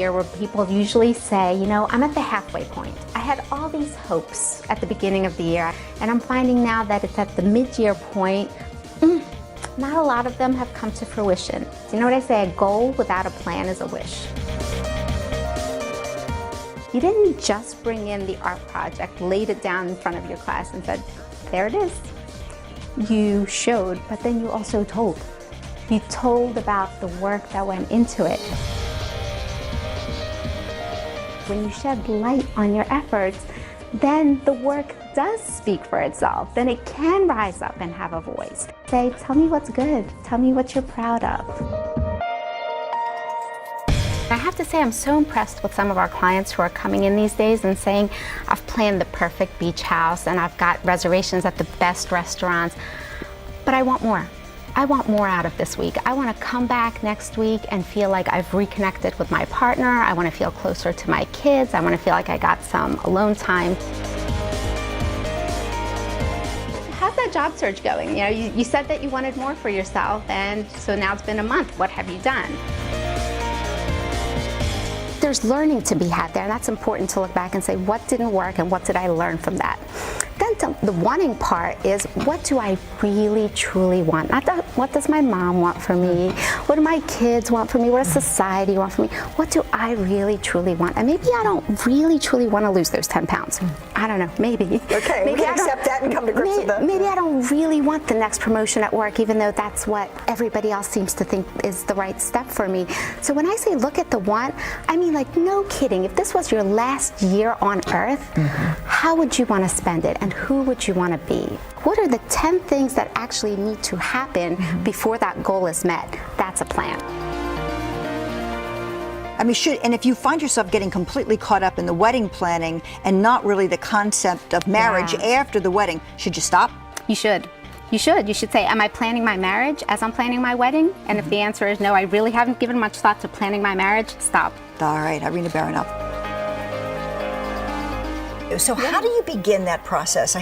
year where people usually say, you know, I'm at the halfway point. I had all these hopes at the beginning of the year, and I'm finding now that it's at the mid-year point. Not a lot of them have come to fruition. Do you know what I say? A goal without a plan is a wish. You didn't just bring in the art project, laid it down in front of your class and said, there it is. You showed, but then you also told. You told about the work that went into it. When you shed light on your efforts, then the work does speak for itself. Then it can rise up and have a voice. Say, tell me what's good. Tell me what you're proud of. I have to say I'm so impressed with some of our clients who are coming in these days and saying, I've planned the perfect beach house and I've got reservations at the best restaurants, but I want more. I want more out of this week. I want to come back next week and feel like I've reconnected with my partner. I want to feel closer to my kids. I want to feel like I got some alone time. How's that job search going? You know, you said that you wanted more for yourself, and so now it's been a month. What have you done? There's learning to be had there, and that's important to look back and say, what didn't work and what did I learn from that? Then the wanting part is, what do I really truly want? Not what does my mom want for me? What do my kids want for me? What does society want for me? What do I really truly want? And maybe I don't really truly want to lose those 10 pounds. I don't know, maybe. Okay, maybe we can accept that and come to grips with that. Maybe I don't really want the next promotion at work, even though that's what everybody else seems to think is the right step for me. So when I say look at the want, I mean, like, no kidding. If this was your last year on earth, how would you want to spend it? And who would you want to be? What are the 10 things that actually need to happen before that goal is met? That's a plan. I mean, and if you find yourself getting completely caught up in the wedding planning and not really the concept of marriage after the wedding, should you stop? You should. You should. You should say, am I planning my marriage as I'm planning my wedding? And if the answer is no, I really haven't given much thought to planning my marriage, stop. All right, Irina, Barron up. So how do you begin that process?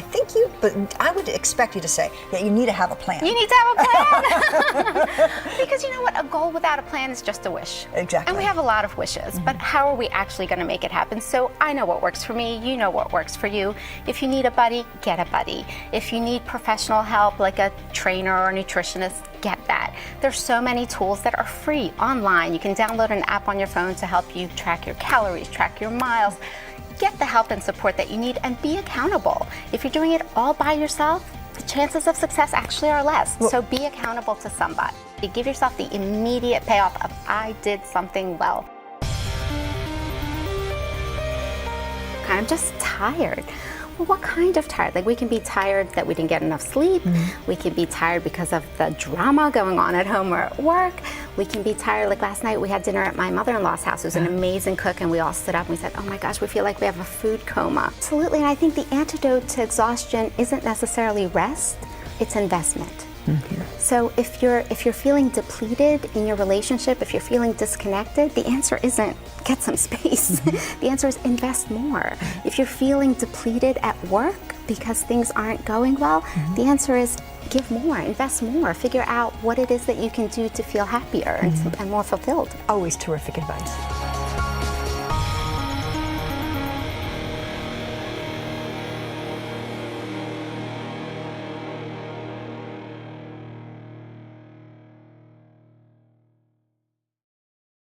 But I would expect you to say that you need to have a plan. You need to have a plan. Because you know what? A goal without a plan is just a wish. Exactly. And we have a lot of wishes, but how are we actually going to make it happen? So I know what works for me. You know what works for you. If you need a buddy, get a buddy. If you need professional help, like a trainer or a nutritionist, get that. There's so many tools that are free online. You can download an app on your phone to help you track your calories, track your miles. Get the help and support that you need and be accountable. If you're doing it all by yourself, the chances of success actually are less. So be accountable to somebody. You give yourself the immediate payoff of, I did something well. I'm just tired. Well, what kind of tired? Like, we can be tired that we didn't get enough sleep. We can be tired because of the drama going on at home or at work. We can be tired, like last night we had dinner at my mother-in-law's house, who's an amazing cook, and we all stood up and we said, oh my gosh, we feel like we have a food coma. Absolutely, and I think the antidote to exhaustion isn't necessarily rest, it's investment. So if you're feeling depleted in your relationship, if you're feeling disconnected, the answer isn't get some space. The answer is invest more. If you're feeling depleted at work because things aren't going well, the answer is give more, invest more, figure out what it is that you can do to feel happier and more fulfilled. Always terrific advice.